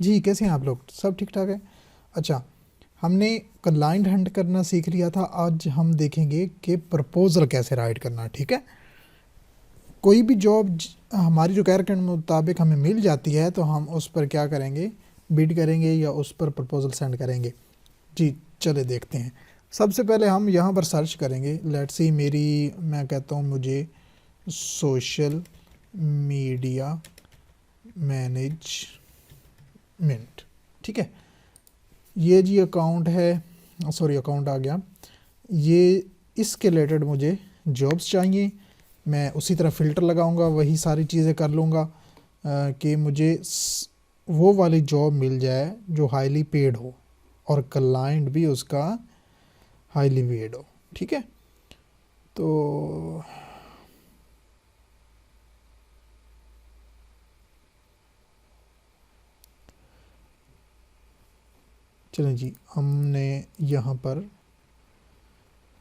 जी, कैसे हैं आप लोग? सब ठीक-ठाक है? अच्छा, हमने क्लाइंट हंट करना सीख लिया था, आज हम देखेंगे कि प्रपोज़ल कैसे राइट करना, ठीक है? कोई भी जॉब हमारी रिक्वायरमेंट के मुताबिक हमें मिल जाती है, तो हम उस पर क्या करेंगे? बिड करेंगे या उस पर प्रपोज़ल सेंड करेंगे। जी, चलिए देखते हैं। सबसे पहले हम यहाँ पर सर्च करेंगे, लेट्स सी मैं कहता हूँ मुझे सोशल मीडिया मैनेजमेंट, ठीक है? ये जी अकाउंट है, सॉरी अकाउंट आ गया। ये इसके रिलेटेड मुझे जॉब्स चाहिए, मैं उसी तरह फ़िल्टर लगाऊंगा, वही सारी चीज़ें कर लूँगा कि मुझे वो वाली जॉब मिल जाए जो हाईली पेड हो और क्लाइंट भी उसका हाईली पेड हो, ठीक है? तो चलें जी, हमने यहाँ पर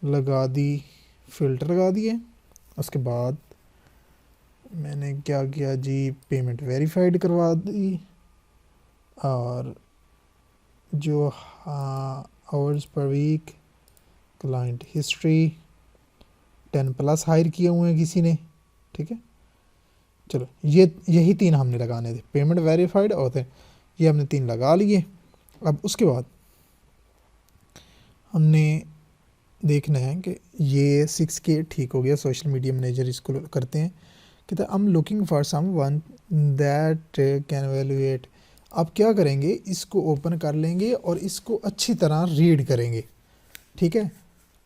लगा दी, फ़िल्टर लगा दिए। उसके बाद मैंने क्या किया जी, पेमेंट वेरीफाइड करवा दी और जो hours per week, client history 10+ higher किए हुए हैं किसी ने, ठीक है? चलो यही 3 हमने लगाने थे, पेमेंट वेरीफाइड और ये हमने 3 लगा लिए। अब उसके बाद हमने देखना है कि ये 6K ठीक हो गया, सोशल मीडिया मैनेजर इसको करते हैं। कहते हैं आई am looking for someone that can evaluate. आप क्या करेंगे, इसको ओपन कर लेंगे और इसको अच्छी तरह रीड करेंगे, ठीक है?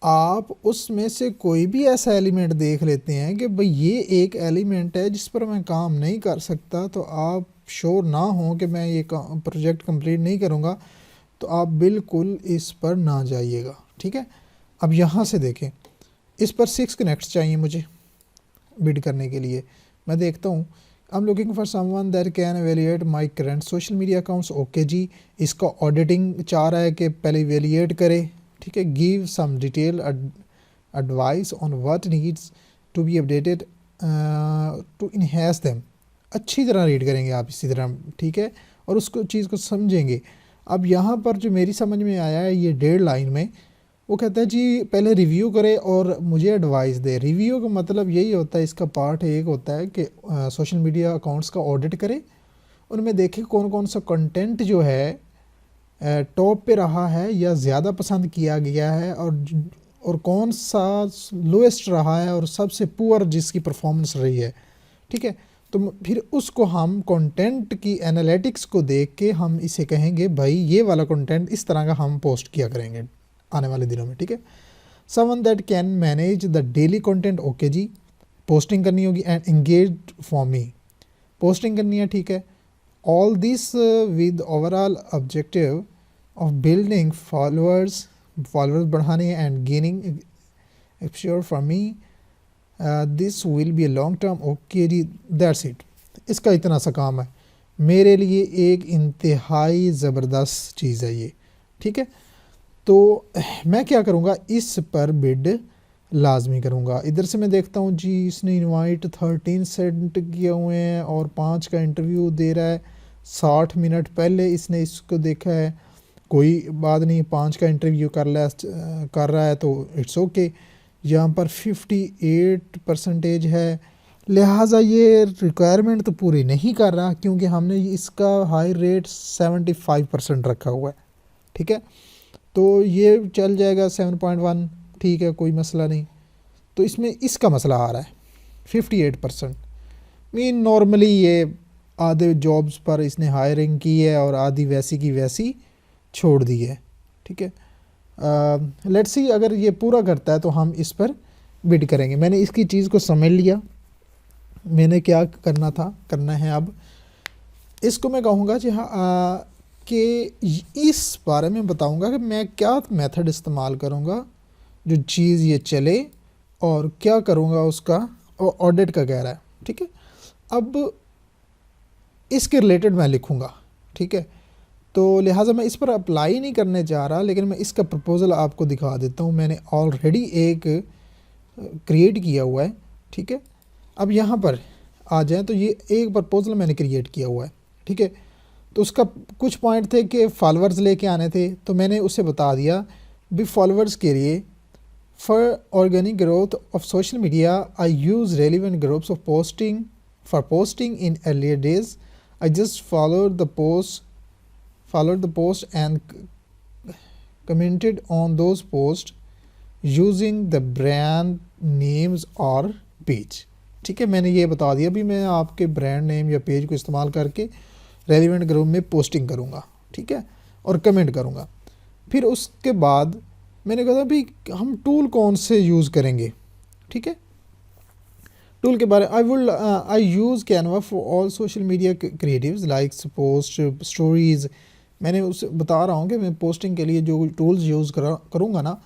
आप उसमें से कोई भी ऐसा एलिमेंट देख लेते हैं कि भाई ये एक एलिमेंट है जिस पर मैं काम नहीं कर सकता, तो आप श्योर ना हो कि मैं ये प्रोजेक्ट कंप्लीट नहीं करूँगा, तो आप बिल्कुल इस पर ना जाइएगा, ठीक है? अब यहाँ से देखें, इस पर 6 कनेक्ट्स चाहिए मुझे बिड करने के लिए। मैं देखता हूँ, I am looking for someone that can evaluate my current social media accounts. Okay जी, इसका ऑडिटिंग चाह रहा है कि पहले एवेलुएट करे, ठीक है? Give some detail advice on what needs to be updated to enhance them. अच्छी तरह रीड करेंगे आप इसी तरह, ठीक है? और उसको चीज़ को समझेंगे। अब यहाँ पर जो मेरी समझ में आया है, ये 1.5 लाइन में वो कहता है जी पहले रिव्यू करे और मुझे एडवाइस दे। रिव्यू का मतलब यही होता है, इसका पार्ट एक होता है कि सोशल मीडिया अकाउंट्स का ऑडिट करे, उनमें देखे कौन कौन सा कंटेंट जो है टॉप पे रहा है या ज़्यादा पसंद किया गया है, और कौन सा लोएस्ट रहा है और सबसे पुअर जिसकी परफॉर्मेंस रही है, ठीक है? तो फिर उसको हम कंटेंट की एनालिटिक्स को देख के हम इसे कहेंगे भाई ये वाला कंटेंट इस तरह का हम पोस्ट किया करेंगे आने वाले दिनों में, ठीक है? Someone that can manage the daily content. Okay जी, पोस्टिंग करनी होगी and engage for me, posting करनी है, ठीक है? All this with overall objective of building followers बढ़ाने and gaining exposure for me, this will be a long term. Okay जी, that's it. इसका इतना सा काम है, मेरे लिए एक इंतहाई ज़बरदस्त चीज़ है ये, ठीक है? तो मैं क्या करूँगा, इस पर बिड लाजमी करूँगा। इधर से मैं देखता हूँ जी, इसने इनवाइट 13 सेंड किए हुए हैं और 5 का इंटरव्यू दे रहा है। 60 मिनट पहले इसने इसको देखा है, कोई बात नहीं, 5 का इंटरव्यू कर रहा है तो इट्स ओके। यहाँ पर 58% है, लिहाजा ये रिक्वायरमेंट तो पूरी नहीं कर रहा, क्योंकि हमने इसका हाई रेट 75% रखा हुआ है, ठीक है? तो ये चल जाएगा 7.1, ठीक है, कोई मसला नहीं। तो इसमें इसका मसला आ रहा है 58%। मीन नॉर्मली ये आधे जॉब्स पर इसने हायरिंग की है और आधी वैसी की वैसी छोड़ दी है, ठीक है? लेट्स सी अगर ये पूरा करता है तो हम इस पर बिड करेंगे। मैंने इसकी चीज़ को समझ लिया, मैंने क्या करना है। अब इसको मैं कहूँगा जी हाँ, कि इस बारे में बताऊँगा कि मैं क्या मेथड इस्तेमाल करूँगा जो चीज़ ये चले, और क्या करूँगा उसका ऑडिट का कह रहा है, ठीक है? अब इसके रिलेटेड मैं लिखूँगा, ठीक है? तो लिहाजा मैं इस पर अप्लाई नहीं करने जा रहा, लेकिन मैं इसका प्रपोज़ल आपको दिखा देता हूँ। मैंने ऑलरेडी एक क्रिएट किया हुआ है, ठीक है? अब यहाँ पर आ जाए तो ये एक प्रपोज़ल मैंने क्रिएट किया हुआ है, ठीक है? तो उसका कुछ पॉइंट थे कि फॉलोअर्स लेके आने थे, तो मैंने उसे बता दिया भी फॉलोअर्स के लिए for organic growth of social media I use relevant groups of posting for posting in earlier days I just followed the post and commented on those posts using the brand names और page. ठीक है, मैंने ये बता दिया भी मैं आपके ब्रांड नेम या पेज को इस्तेमाल करके रेलिवेंट ग्रुप में पोस्टिंग करूँगा, ठीक है, और कमेंट करूँगा। फिर उसके बाद मैंने कहा भी हम टूल कौन से यूज़ करेंगे, ठीक है। टूल के बारे I use Canva for all social media creatives likes post stories. मैंने उसे बता रहा हूँ कि मैं पोस्टिंग के लिए जो टूल्स यूज़ करूँगा ना,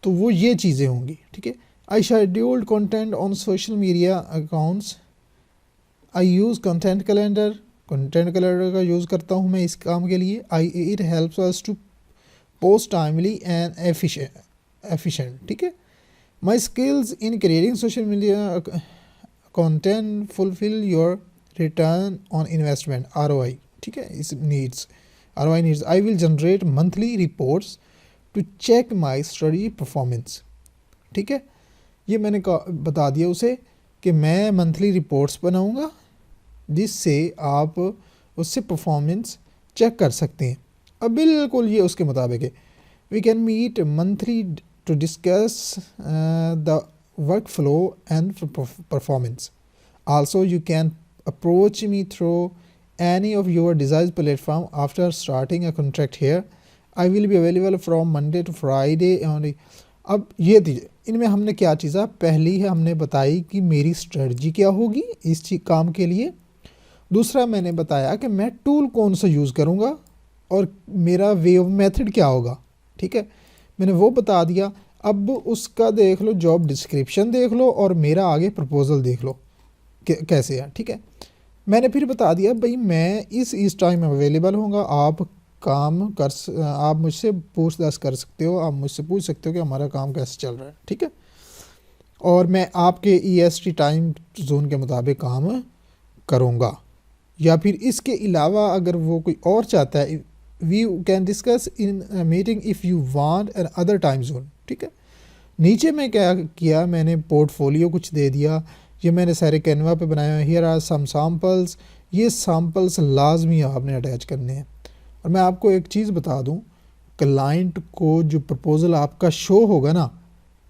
तो वो ये चीज़ें होंगी, ठीक है। I scheduled content on social media accounts. I use content calendar का यूज़ करता हूँ मैं इस काम के लिए। It helps us to post timely and efficient, ठीक है। My skills in creating social media content fulfil your return on investment ROI, ठीक है। इस needs ROI needs. I will generate monthly reports to check my study performance, ठीक है। ये मैंने बता दिया उसे कि मैं मंथली रिपोर्ट्स बनाऊंगा जिससे आप उससे परफॉर्मेंस चेक कर सकते हैं। अब बिल्कुल ये उसके मुताबिक है। We can meet monthly to discuss the work flow and performance. Also you can approach me through any of your desired platform after starting a contract here. I will be available from Monday to Friday only. अब ये थी इनमें हमने क्या चीज़ा पहली है हमने बताई कि मेरी स्ट्रेटजी क्या होगी इस काम के लिए। दूसरा मैंने बताया कि मैं टूल कौन सा यूज़ करूँगा और मेरा वे ऑफ मेथड क्या होगा, ठीक है, मैंने वो बता दिया। अब उसका देख लो, जॉब डिस्क्रिप्शन देख लो और मेरा आगे प्रपोज़ल देख लो कैसे है, ठीक है। मैंने फिर बता दिया भाई मैं इस टाइम अवेलेबल होऊंगा, आप मुझसे पूछताछ कर सकते हो, आप मुझसे पूछ सकते हो कि हमारा काम कैसे चल रहा है, ठीक है, और मैं आपके EST टाइम जोन के मुताबिक काम करूँगा। या फिर इसके अलावा अगर वो कोई और चाहता है, we can discuss in meeting if you want another time zone, ठीक है। नीचे मैं क्या किया, मैंने पोर्टफोलियो कुछ दे दिया, ये मैंने सारे कैनवा पे बनाया है। Here are some samples. ये सैम्पल्स लाजमी आपने अटैच करने हैं। और मैं आपको एक चीज़ बता दूं, क्लाइंट को जो प्रपोज़ल आपका शो होगा ना,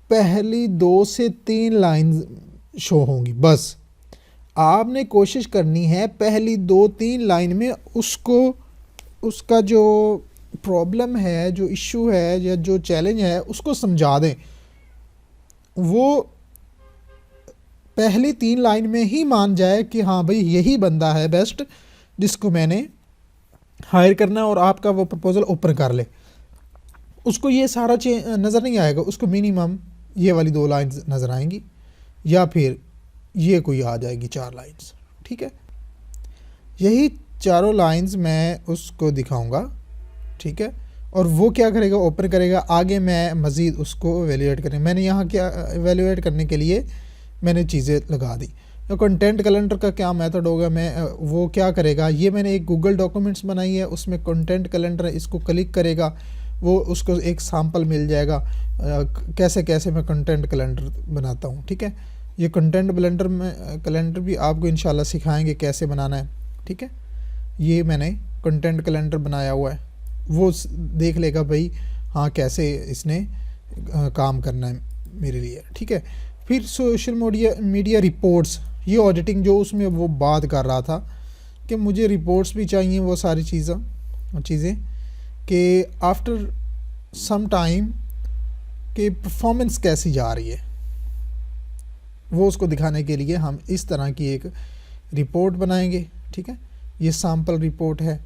पहली 2 से 3 लाइन शो होंगी बस। आपने कोशिश करनी है पहली 2-3 लाइन में उसका जो प्रॉब्लम है, जो इश्यू है या जो चैलेंज है उसको समझा दें। वो पहली 3 लाइन में ही मान जाए कि हाँ भाई यही बंदा है बेस्ट जिसको मैंने हायर करना, और आपका वो प्रपोज़ल ओपन कर ले। उसको ये सारा नज़र नहीं आएगा, उसको मिनिमम ये वाली 2 लाइन्स नज़र आएंगी या फिर ये कोई आ जाएगी 4 लाइन्स, ठीक है। यही चारों लाइन्स मैं उसको दिखाऊंगा, ठीक है, और वो क्या करेगा, ओपन करेगा। आगे मैं मज़ीद उसको एवेल्यूएट करें, मैंने यहाँ क्या एवेल्यूएट करने के लिए मैंने चीज़ें लगा दी। तो कंटेंट कैलेंडर का क्या मेथड होगा, मैं वो क्या करेगा, ये मैंने एक गूगल डॉक्यूमेंट्स बनाई है, उसमें कंटेंट कैलेंडर है, इसको क्लिक करेगा, वो उसको एक सैम्पल मिल जाएगा कैसे कैसे मैं कंटेंट कैलेंडर बनाता हूँ, ठीक है। ये कंटेंट कैलेंडर भी आपको इंशाल्लाह सिखाएंगे कैसे बनाना है, ठीक है। ये मैंने कंटेंट कैलेंडर बनाया हुआ है, वो देख लेगा भाई हाँ कैसे इसने काम करना है मेरे लिए, ठीक है। फिर सोशल मीडिया रिपोर्ट्स, ये ऑडिटिंग जो उसमें वो बात कर रहा था कि मुझे रिपोर्ट्स भी चाहिए, वो सारी चीज़ें कि आफ्टर सम टाइम कि परफॉर्मेंस कैसी जा रही है, वो उसको दिखाने के लिए हम इस तरह की एक रिपोर्ट बनाएंगे, ठीक है। ये सैम्पल रिपोर्ट है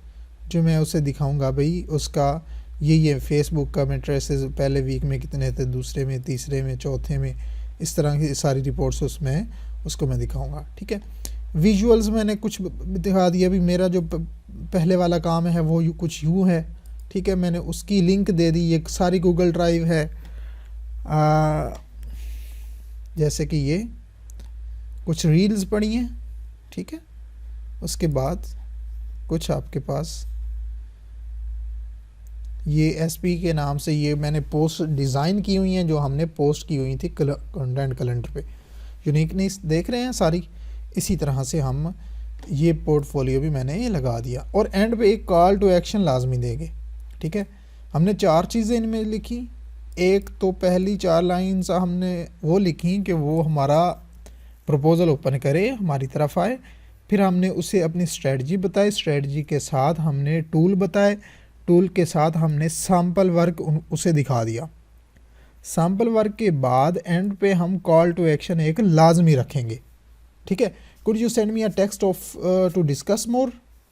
जो मैं उसे दिखाऊंगा भाई उसका ये फेसबुक का मेट्रिसेस पहले वीक में कितने थे, दूसरे में, तीसरे में, चौथे में, इस तरह की सारी रिपोर्ट्स उसमें उसको मैं दिखाऊंगा, ठीक है। विजुअल्स मैंने कुछ दिखा दिया, भी मेरा जो पहले वाला काम है वो कुछ यूँ है, ठीक है। मैंने उसकी लिंक दे दी, ये सारी गूगल ड्राइव है, जैसे कि ये कुछ रील्स पड़ी हैं, ठीक है। उसके बाद कुछ आपके पास ये एसपी के नाम से ये मैंने पोस्ट डिज़ाइन की हुई हैं जो हमने पोस्ट की हुई थी कंटेंट कैलेंडर पे। यूनिकनेस देख रहे हैं सारी। इसी तरह से हम ये पोर्टफोलियो भी मैंने ये लगा दिया और एंड पे एक कॉल टू एक्शन लाजमी देंगे। ठीक है, हमने 4 चीज़ें इनमें लिखी। एक तो पहली 4 लाइन्स हमने वो लिखी कि वो हमारा प्रपोज़ल ओपन करे, हमारी तरफ आए। फिर हमने उसे अपनी स्ट्रेटजी बताई, स्ट्रेटजी के साथ हमने टूल बताए, टूल के साथ हमने सैम्पल वर्क उसे दिखा दिया। सैम्पल वर्क के बाद एंड पे हम कॉल टू एक्शन एक लाजमी रखेंगे। ठीक है, could you send me a text of to discuss more.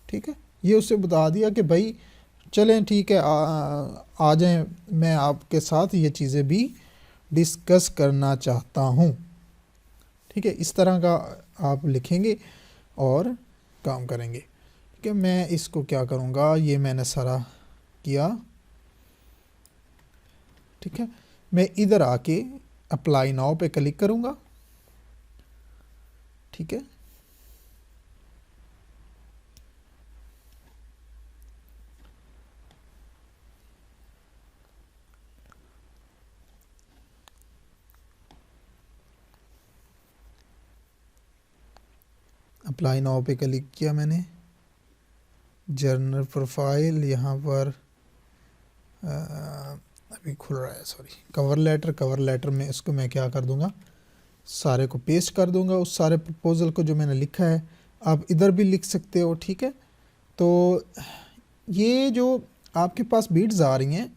ठीक है, ये उसे बता दिया कि भाई चलें ठीक है, आ जाएं, मैं आपके साथ ये चीज़ें भी डिस्कस करना चाहता हूँ। ठीक है, इस तरह का आप लिखेंगे और काम करेंगे। ठीक है, मैं इसको क्या करूँगा, ये मैंने सारा किया। ठीक है, मैं इधर आके अप्लाई नाउ पे क्लिक करूँगा। ठीक है, अप्लाई नाउ पे क्लिक किया मैंने। जर्नल प्रोफाइल यहाँ पर अभी खुल रहा है, सॉरी। कवर लेटर में इसको मैं क्या कर दूँगा, सारे को पेस्ट कर दूँगा। उस सारे प्रपोज़ल को जो मैंने लिखा है आप इधर भी लिख सकते हो। ठीक है, तो ये जो आपके पास बिड्स आ रही हैं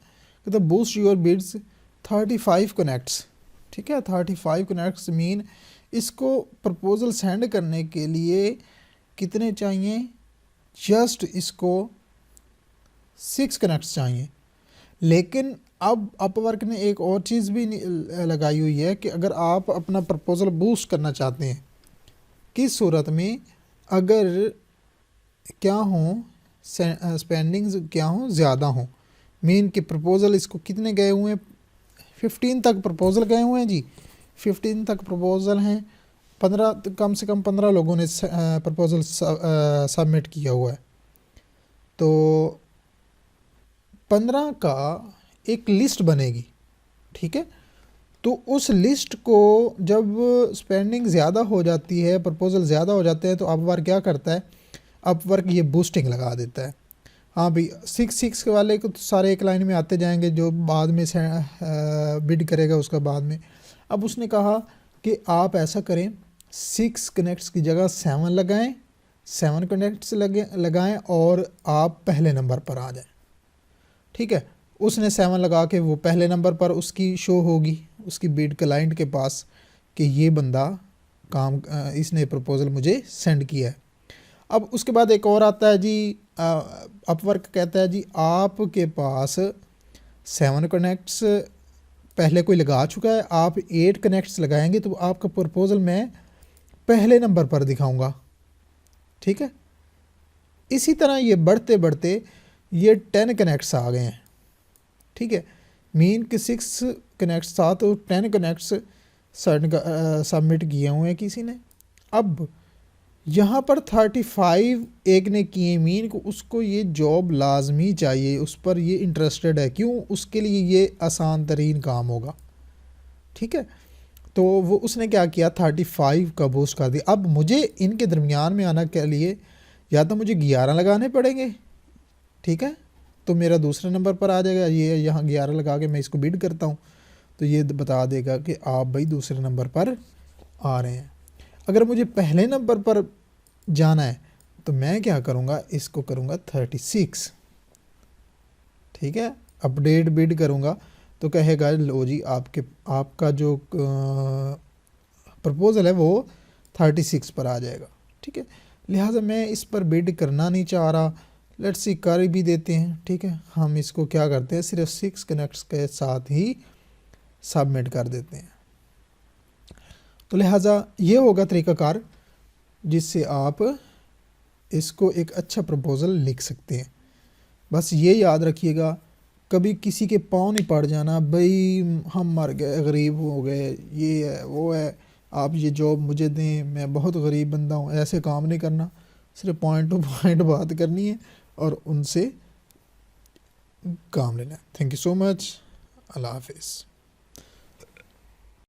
तो बूस्ट योर बिड्स 35 कनेक्ट्स। ठीक है, 35 कनेक्ट्स मीन इसको प्रपोज़ल सेंड करने के लिए कितने चाहिए, जस्ट इसको 6 कनेक्ट्स चाहिए। लेकिन अब अपवर्क ने एक और चीज़ भी लगाई हुई है कि अगर आप अपना प्रपोज़ल बूस्ट करना चाहते हैं, किस सूरत में, अगर क्या हो स्पेंडिंग्स क्या हो ज़्यादा हो, मीन कि प्रपोज़ल इसको कितने गए हुए हैं, 15 तक प्रपोज़ल गए हुए हैं जी। 15 तक प्रपोज़ल हैं, 15 कम से कम 15 लोगों ने प्रपोज़ल सबमिट किया हुआ है। तो 15 का एक लिस्ट बनेगी। ठीक है, तो उस लिस्ट को जब स्पेंडिंग ज़्यादा हो जाती है, प्रपोज़ल ज़्यादा हो जाते हैं, तो अपवर्क क्या करता है, अपवर्क ये बूस्टिंग लगा देता है। हाँ भाई, 6 वाले को तो सारे एक लाइन में आते जाएंगे, जो बाद में बिड करेगा उसका बाद में। अब उसने कहा कि आप ऐसा करें, 6 कनेक्ट्स की जगह 7 लगाएं, 7 कनेक्ट्स लगाएं और आप पहले नंबर पर आ जाएं। ठीक है, उसने 7 लगा के वो पहले नंबर पर उसकी शो होगी उसकी बिड क्लाइंट के पास कि ये बंदा काम इसने प्रपोज़ल मुझे सेंड किया है। अब उसके बाद एक और आता है जी, अपवर्क कहता है जी आपके पास 7 कनेक्ट्स पहले कोई लगा चुका है, आप 8 कनेक्ट्स लगाएंगे तो आपका प्रपोज़ल मैं पहले नंबर पर दिखाऊंगा। ठीक है, इसी तरह ये बढ़ते बढ़ते ये 10 कनेक्ट्स आ गए हैं। ठीक है, मीन कि 6 कनेक्ट्स था तो 10 कनेक्ट्स सबमिट किए हुए हैं किसी ने। अब यहाँ पर 35 एक ने किए, मीन को उसको ये जॉब लाजमी चाहिए, उस पर ये इंटरेस्टेड है। क्यों, उसके लिए ये आसान तरीन काम होगा। ठीक है, तो वो उसने क्या किया, 35 का बूस्ट कर दिया। अब मुझे इनके दरमियान में आने के लिए या तो मुझे 11 लगाने पड़ेंगे। ठीक है, तो मेरा दूसरे नंबर पर आ जाएगा। ये यहाँ 11 लगा के मैं इसको बिड करता हूँ तो ये बता देगा कि आप भाई दूसरे नंबर पर आ रहे हैं। अगर मुझे पहले नंबर पर जाना है तो मैं क्या करूँगा, इसको करूँगा 36। ठीक है, अपडेट बिड करूँगा तो कहेगा लो जी आपका जो प्रपोज़ल है वो 36 पर आ जाएगा। ठीक है, लिहाजा मैं इस पर बिड करना नहीं चाह रहा, लेट्स सी कर भी देते हैं। ठीक है, हम इसको क्या करते हैं, सिर्फ 6 कनेक्ट्स के साथ ही सबमिट कर देते हैं। तो लिहाजा ये होगा तरीक़ाकार जिससे आप इसको एक अच्छा प्रपोज़ल लिख सकते हैं। बस ये याद रखिएगा, कभी किसी के पाँव नहीं पड़ जाना, भाई हम मर गए, गरीब हो गए, ये है वो है, आप ये जॉब मुझे दें, मैं बहुत गरीब बंदा हूँ, ऐसे काम नहीं करना। सिर्फ पॉइंट टू पॉइंट बात करनी है और उनसे काम लेना है। Thank you so much. अल्लाह हाफिज़।